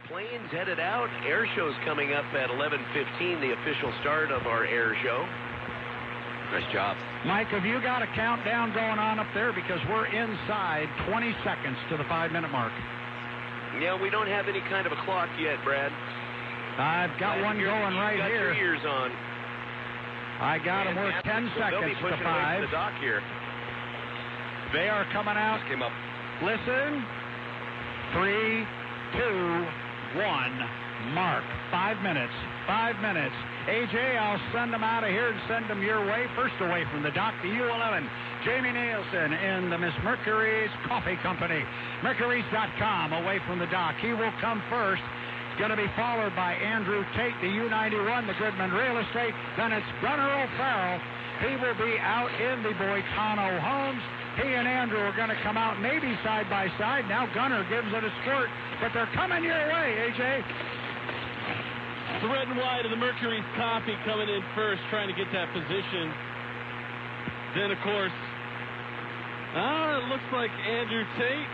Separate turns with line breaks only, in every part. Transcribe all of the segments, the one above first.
Planes headed out. Air show's coming up at 11:15, the official start of our air show. Nice job.
Mike, have you got a countdown going on up there? Because we're inside 20 seconds to the 5-minute mark.
Yeah, we don't have any kind of a clock yet, Brad.
I've got one going right
got
here.
Your ears on.
I got them. We're 10 seconds to 5.
The dock here.
They are coming out.
Just came up.
Listen. 3, 2, 1. Mark. 5 minutes. 5 minutes. AJ, I'll send them out of here and send them your way. First away from the dock, the U11. Jamie Nielsen in the Miss Mercury's Coffee Company. Mercury's.com away from the dock. He will come first. Going to be followed by Andrew Tate, the U91, the Goodman Real Estate. Then it's Gunnar O'Farrell. He will be out in the Boitano Homes. He and Andrew are going to come out maybe side by side. Now Gunnar gives it a squirt, but they're coming your way, AJ.
The red and white of the Mercury's Coffee coming in first, trying to get that position. Then, of course, it looks like Andrew Tate.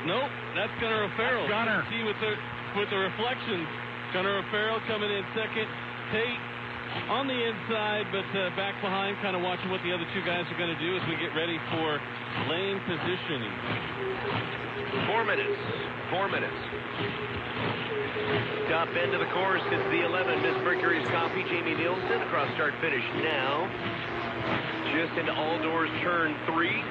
Nope, that's Gunnar O'Farrell.
Gunnar.
See with the reflections. Gunnar O'Farrell coming in second. Tate on the inside, but back behind, kind of watching what the other two guys are going to do as we get ready for lane positioning.
4 minutes. 4 minutes. Top end of the course is the 11, Miss Mercury's Coffee, Jamie Nielsen, across start finish now. Just into all doors, turn 3.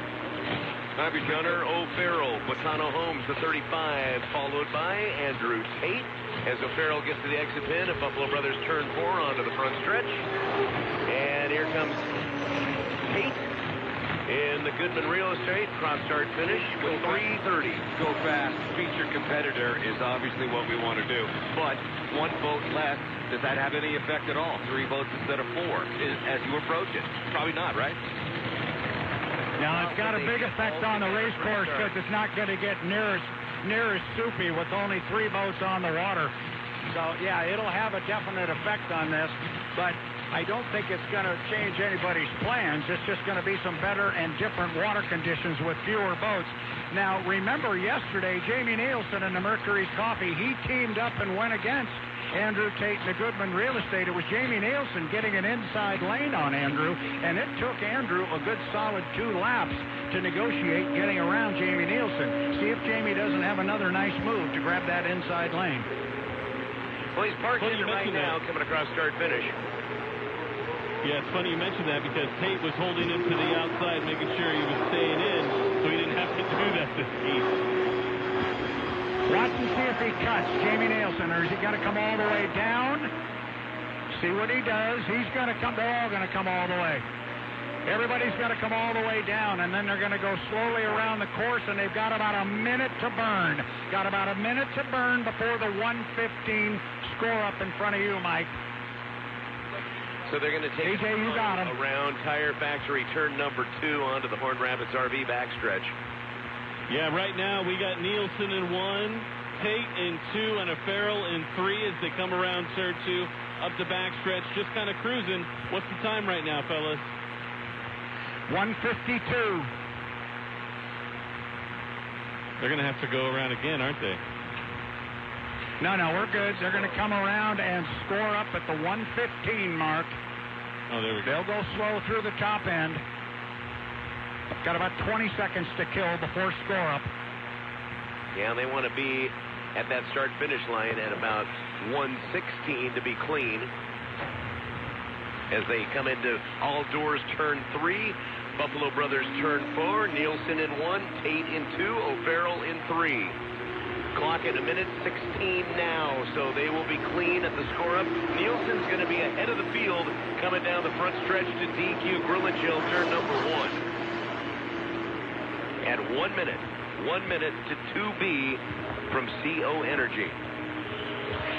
Gunnar O'Farrell, Boitano Homes, the 35, followed by Andrew Tate. As O'Farrell gets to the exit pin at Buffalo Brothers turn 4 onto the front stretch. And here comes Tate in the Goodman Real Estate, cross start finish with 3:30.
Go fast, feature competitor is obviously what we want to do. But 1 vote less, does that have any effect at all? 3 votes instead of 4 as you approach it? Probably not, right?
Now, it's got a big effect on the race course because it's not going to get near as soupy with only 3 boats on the water. So, yeah, it'll have a definite effect on this, but I don't think it's going to change anybody's plans. It's just going to be some better and different water conditions with fewer boats. Now, remember yesterday, Jamie Nielsen in the Mercury's Coffee, he teamed up and went against Andrew Tate in the Goodman Real Estate. It was Jamie Nielsen getting an inside lane on Andrew, and it took Andrew a good solid 2 laps to negotiate getting around Jamie Nielsen. See if Jamie doesn't have another nice move to grab that inside lane.
Well, he's parked in right now, coming across start finish.
Yeah, it's funny you mentioned that because Tate was holding him to the outside, making sure he was staying in, so he didn't have to do that this heat.
Watch and see if he cuts Jamie Nielsen, or is he going to come all the way down? See what he does. He's going to come. They're all going to come all the way. Everybody's going to come all the way down, and then they're going to go slowly around the course, and they've got about a minute to burn. Got about a minute to burn before the 1:15 score up in front of you, Mike.
So they're going to take
AJ, you got him.
Around Tire Factory turn number 2 onto the Horn Rapids RV backstretch.
Yeah, right now we got Nielsen in 1, Tate in 2, and O'Farrell in 3 as they come around turn 2 up the backstretch, just kind of cruising. What's the time right now, fellas?
1:52.
They're going to have to go around again, aren't they?
No, we're good. They're going to come around and score up at the 1:15 mark.
Oh, there we go.
They'll go slow through the top end. Got about 20 seconds to kill before score up.
Yeah, they want to be at that start-finish line at about 1:16 to be clean. As they come into all doors turn 3, Buffalo Brothers turn 4, Nielsen in 1, Tate in 2, O'Farrell in 3. Clock at 1:16 now, so they will be clean at the score up. Nielsen's going to be ahead of the field coming down the front stretch to DQ Grill and Chill, turn number 1. At 1 minute to 2B from CO Energy.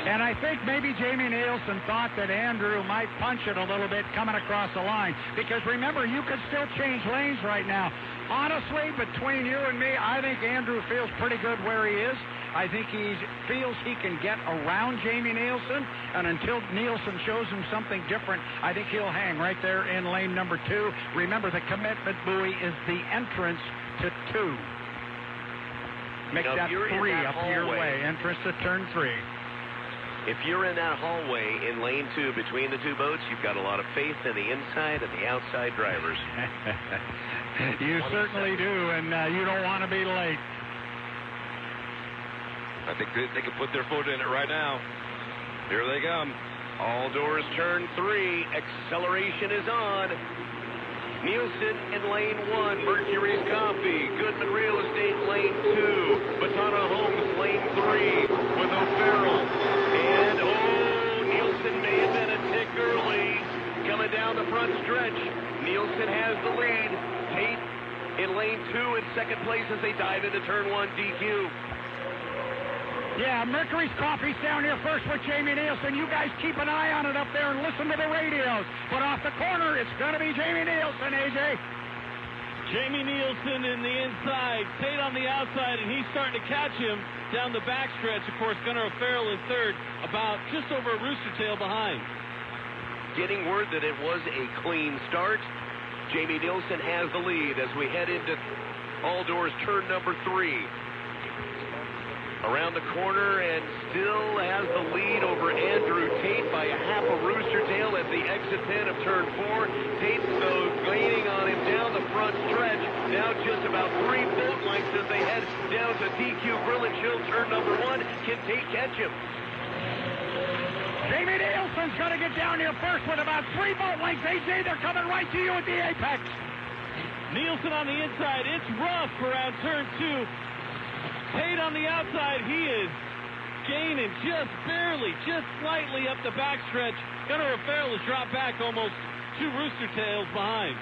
And I think maybe Jamie Nielsen thought that Andrew might punch it a little bit coming across the line. Because remember, you could still change lanes right now. Honestly, between you and me, I think Andrew feels pretty good where he is. I think he feels he can get around Jamie Nielsen. And until Nielsen shows him something different, I think he'll hang right there in lane number 2. Remember, the commitment buoy is the entrance to 2. Make that 3 up your way. Entrance to turn 3.
If you're in that hallway in lane 2 between the two boats, you've got a lot of faith in the inside and the outside drivers.
You certainly do, and you don't want to be late.
I think they can put their foot in it right now. Here they come.
All doors turn 3. Acceleration is on. Nielsen in lane 1. Mercury's Coffee. Goodman Real Estate lane 2. Batana Homes lane 3 with O'Farrell. And, Nielsen may have been a tick early. Coming down the front stretch. Nielsen has the lead. Tate in lane 2 in second place as they dive into turn 1 DQ.
Yeah, Mercury's Coffee's down here first with Jamie Nielsen. You guys keep an eye on it up there and listen to the radios. But off the corner, it's going to be Jamie Nielsen, AJ.
Jamie Nielsen in the inside, Tate on the outside, and he's starting to catch him down the backstretch. Of course, Gunnar O'Farrell in third, about just over a rooster tail behind.
Getting word that it was a clean start. Jamie Nielsen has the lead as we head into all doors turn number 3. Around the corner and still has the lead over Andrew Tate by a half a rooster tail at the exit pin of turn 4. Tate, though, gaining on him down the front stretch. Now just about 3 boat lengths as they head down to DQ Grill and Chill turn number 1. Can Tate catch him?
Jamie Nielsen's going to get down here first with about 3 boat lengths. AJ, they're coming right to you at the apex.
Nielsen on the inside. It's rough around turn 2. Tate on the outside, he is gaining just barely, just slightly up the backstretch. Gunnar O'Farrell has dropped back almost 2 rooster tails behind.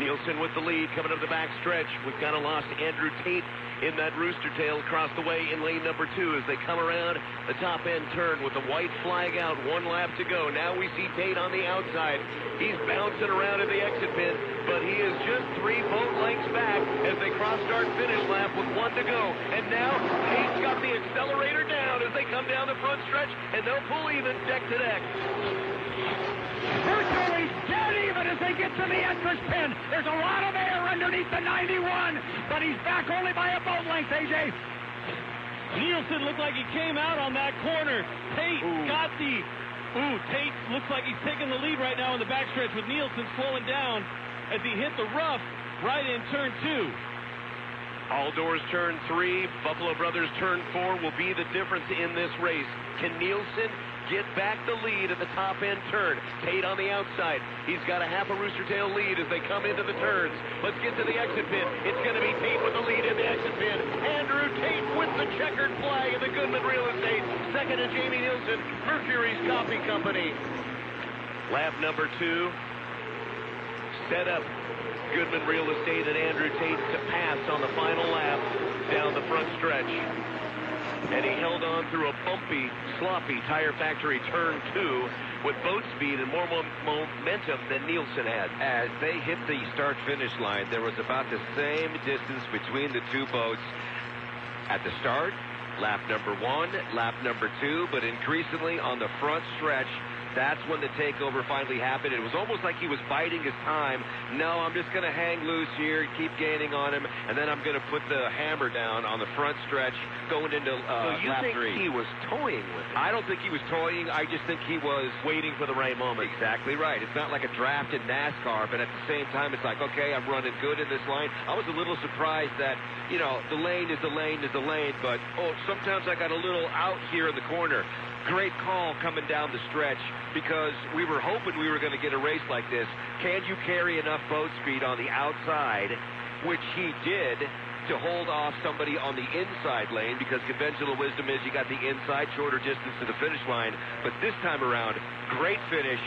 Nielsen with the lead coming up the backstretch. We've kind of lost Andrew Tate in that rooster tail across the way in lane number 2 as they come around the top end turn with the white flag out. 1 lap to go. Now we see Tate on the outside. He's bouncing around in the exit pin, but he is just 3 boat lengths back as they cross start finish lap with 1 to go. And now Tate's got the accelerator down as they come down the front stretch, and they'll pull even deck to deck.
Virtually dead even as they get to the entrance pin. There's a lot of air underneath the 91, but he's back only by a boat length, AJ.
Nielsen looked like he came out on that corner. Tate got the... Tate looks like he's taking the lead right now in the backstretch with Nielsen slowing down as he hit the rough right in turn 2.
All doors turn 3. Buffalo Brothers turn 4 will be the difference in this race. Can Nielsen get back the lead at the top end turn? Tate on the outside. He's got a half a rooster tail lead as they come into the turns. Let's get to the exit pin. It's going to be Tate with the lead in the exit pin. Andrew Tate with the checkered flag of the Goodman Real Estate. Second is Jamie Nielsen, Mercury's Coffee Company. Lap number 2. Set up Goodman Real Estate and Andrew Tate to pass on the final lap down the front stretch. And he held on through a bumpy, sloppy Tire Factory turn 2 with boat speed and more momentum than Nielsen had.
As they hit the start-finish line, there was about the same distance between the 2 boats at the start, lap number 1, lap number 2, but increasingly on the front stretch, that's when the takeover finally happened. It was almost like he was biding his time. No, I'm just going to hang loose here, keep gaining on him, and then I'm going to put the hammer down on the front stretch going into
so you
lap
think
3.
He was toying with it?
I don't think he was toying. I just think he was
waiting for the right moment.
Exactly right. It's not like a draft in NASCAR, but at the same time, it's like, okay, I'm running good in this line. I was a little surprised that, you know, the lane is the lane is the lane, but, sometimes I got a little out here in the corner. Great call coming down the stretch because we were hoping we were going to get a race like this. Can you carry enough boat speed on the outside, which he did, to hold off somebody on the inside lane, because conventional wisdom is you got the inside, shorter distance to the finish line. But this time around, great finish.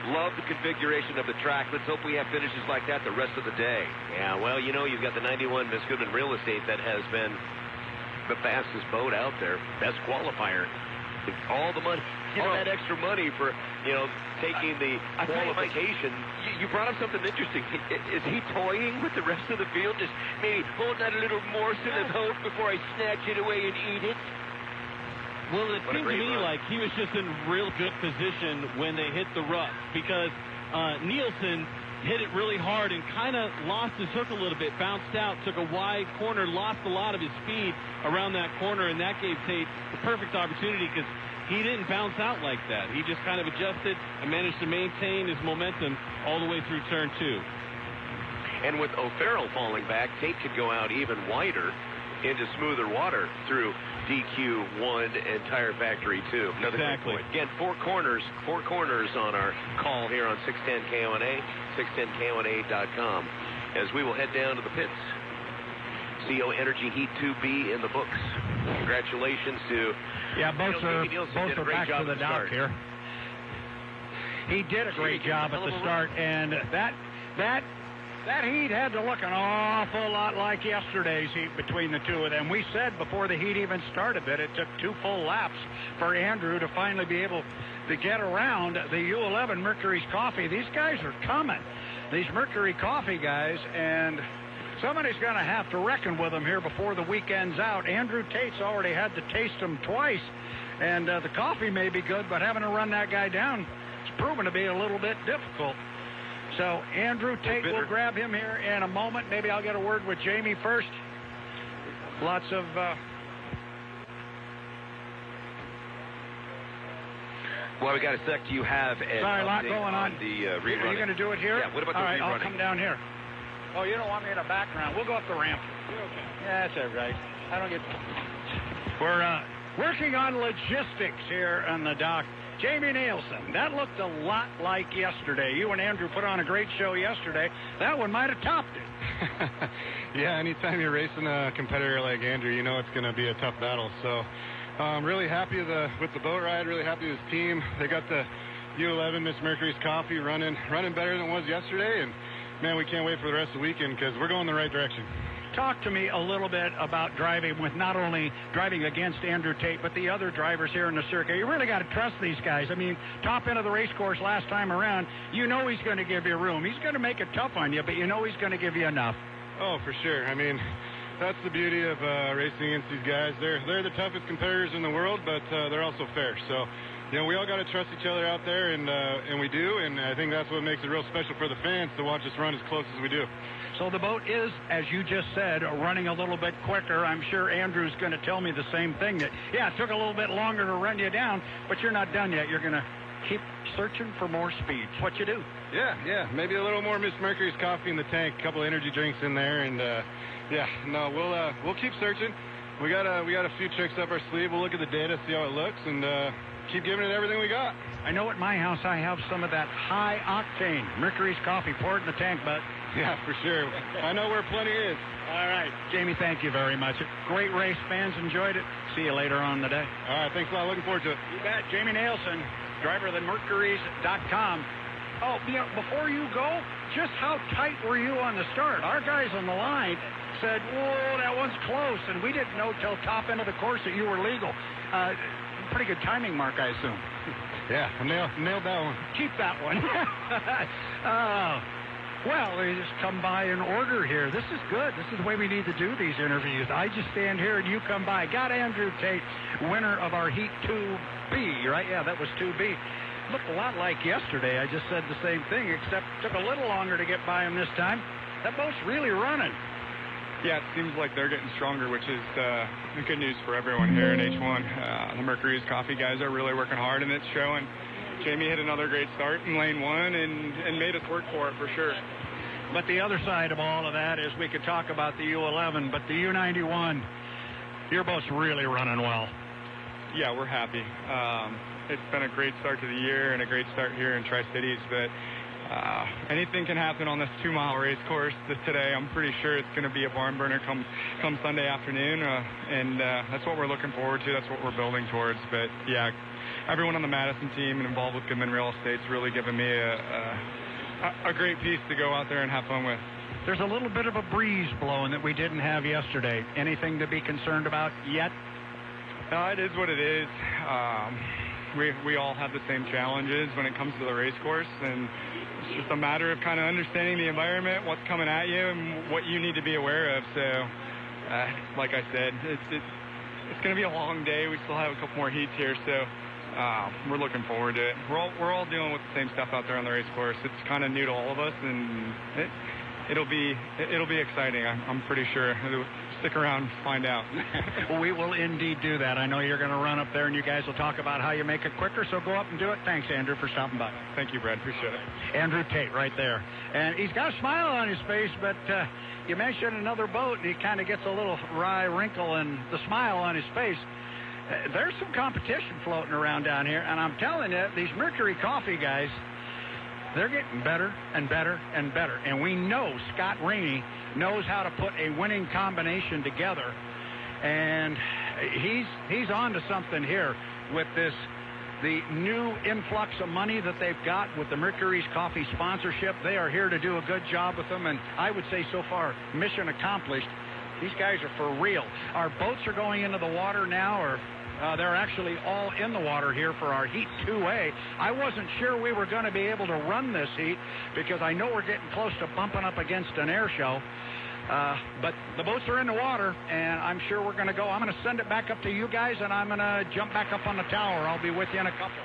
Love the configuration of the track. Let's hope we have finishes like that the rest of the day.
Yeah, well, you know, you've got the 91 Miss Goodman Real Estate that has been the fastest boat out there, best qualifier. All the money, all that extra money for, taking the qualification.
You brought up something interesting. Is he toying with the rest of the field? Just maybe hold that a little morsel of hope before I snatch it away and eat it?
Well, it seemed to me like he was just in real good position when they hit the rough, because Nielsen hit it really hard and kind of lost his hook a little bit, bounced out, took a wide corner, lost a lot of his speed around that corner, and that gave Tate the perfect opportunity because he didn't bounce out like that. He just kind of adjusted and managed to maintain his momentum all the way through turn 2.
And with O'Farrell falling back, Tate could go out even wider into smoother water through DQ1 and Tire Factory 2. Another great point. Again, four corners on our call here on 610 KONA, 610KONA.com, as we will head down to the pits. CO Energy Heat 2B in the books. Congratulations to
both are back to the dock here. He did a great job at the start, and that heat had to look an awful lot like yesterday's heat between the two of them. We said before the heat even started that it took 2 full laps for Andrew to finally be able to get around the U11 Mercury's Coffee. These guys are coming, these Mercury Coffee guys, and somebody's going to have to reckon with them here before the weekend's out. Andrew Tate's already had to taste them twice, and the coffee may be good, but having to run that guy down is proven to be a little bit difficult. So Andrew Tate will grab him here in a moment. Maybe I'll get a word with Jamie first. Lots of...
Well, we got a sec. You have an
Sorry, a lot going on.
The
Are you going to do it here?
Yeah, what about the
All right,
rerunning?
I'll come down here. Oh, you don't want me in the background. We'll go up the ramp. Okay. Yeah, that's all right. I don't get... We're working on logistics here on the dock. Jamie Nielsen, that looked a lot like yesterday. You and Andrew put on a great show yesterday. That one might have topped it.
Yeah, anytime you're racing a competitor like Andrew, you know it's going to be a tough battle. So I'm really happy with the boat ride, really happy with his team. They got the U11 Miss Mercury's Coffee running better than it was yesterday. And, man, we can't wait for the rest of the weekend because we're going the right direction.
Talk to me a little bit about driving with not only driving against Andrew Tate, but the other drivers here in the circuit. You really got to trust these guys. I mean, top end of the race course last time around, you know he's going to give you room. He's going to make it tough on you, but you know he's going to give you enough.
Oh, for sure. I mean, that's the beauty of racing against these guys. They're the toughest competitors in the world, but they're also fair. So, you know, we all got to trust each other out there, and we do. And I think that's what makes it real special for the fans to watch us run as close as we do.
So the boat is, as you just said, running a little bit quicker. I'm sure Andrew's going to tell me the same thing, that, yeah, it took a little bit longer to run you down, but you're not done yet. You're going to keep searching for more speed. It's what you do.
Yeah. Maybe a little more Miss Mercury's Coffee in the tank, a couple of energy drinks in there, and, we'll keep searching. We got a few tricks up our sleeve. We'll look at the data, see how it looks, and keep giving it everything we got.
I know at my house I have some of that high-octane Mercury's Coffee. Pour it in the tank, bud.
Yeah, for sure. I know where plenty is.
All right. Jamie, thank you very much. Great race. Fans enjoyed it. See you later on today.
All right. Thanks a lot. Looking forward to it.
You bet. Jamie Nielsen, driver of the Mercuries.com. Oh, before you go, just how tight were you on the start? Our guys on the line said, whoa, that one's close, and we didn't know till top end of the course that you were legal. Pretty good timing, Mark, I assume.
Yeah, I nailed that one.
Keep that one. Well, they just come by in order here. This is good. This is the way we need to do these interviews. I just stand here and you come by. Got Andrew Tate, winner of our Heat 2B, right? Yeah, that was 2B. Looked a lot like yesterday. I just said the same thing, except took a little longer to get by him this time. That boat's really running.
Yeah, it seems like they're getting stronger, which is good news for everyone here in H1. The Mercury's Coffee guys are really working hard, and it's showing. Jamie hit another great start in lane 1 and made us work for it for sure.
But the other side of all of that is we could talk about the U11, but the U91, your boat's really running well.
Yeah, we're happy. It's been a great start to the year and a great start here in Tri-Cities, but anything can happen on this 2-mile race course today. I'm pretty sure it's going to be a barn burner come Sunday afternoon, and that's what we're looking forward to. That's what we're building towards. But, yeah, everyone on the Madison team and involved with Goodman Real Estate's really given me a great piece to go out there and have fun with.
There's a little bit of a breeze blowing that we didn't have yesterday. Anything to be concerned about yet?
It is what it is. We all have the same challenges when it comes to the race course, and it's just a matter of kind of understanding the environment, what's coming at you, and what you need to be aware of. So, like I said, it's going to be a long day. We still have a couple more heats here, so we're looking forward to it. We're all dealing with the same stuff out there on the race course. It's kind of new to all of us, and it'll be exciting. I'm pretty sure. Stick around and find out.
We will indeed do that. I know you're going to run up there, and you guys will talk about how you make it quicker, so go up and do it. Thanks, Andrew, for stopping by.
Thank you, Brad. Appreciate it.
Andrew Tate right there. And he's got a smile on his face, but you mentioned another boat, and he kind of gets a little wry wrinkle in the smile on his face. There's some competition floating around down here, and I'm telling you, these Mercury Coffee guys, they're getting better and better and better. And we know Scott Rainey knows how to put a winning combination together. And he's on to something here with the new influx of money that they've got with the Mercury's Coffee sponsorship. They are here to do a good job with them. And I would say so far, mission accomplished. These guys are for real. Our boats are going into the water now, or they're actually all in the water here for our Heat 2A. I wasn't sure we were going to be able to run this heat because I know we're getting close to bumping up against an air show. But the boats are in the water, and I'm sure we're going to go. I'm going to send it back up to you guys, and I'm going to jump back up on the tower. I'll be with you in a couple.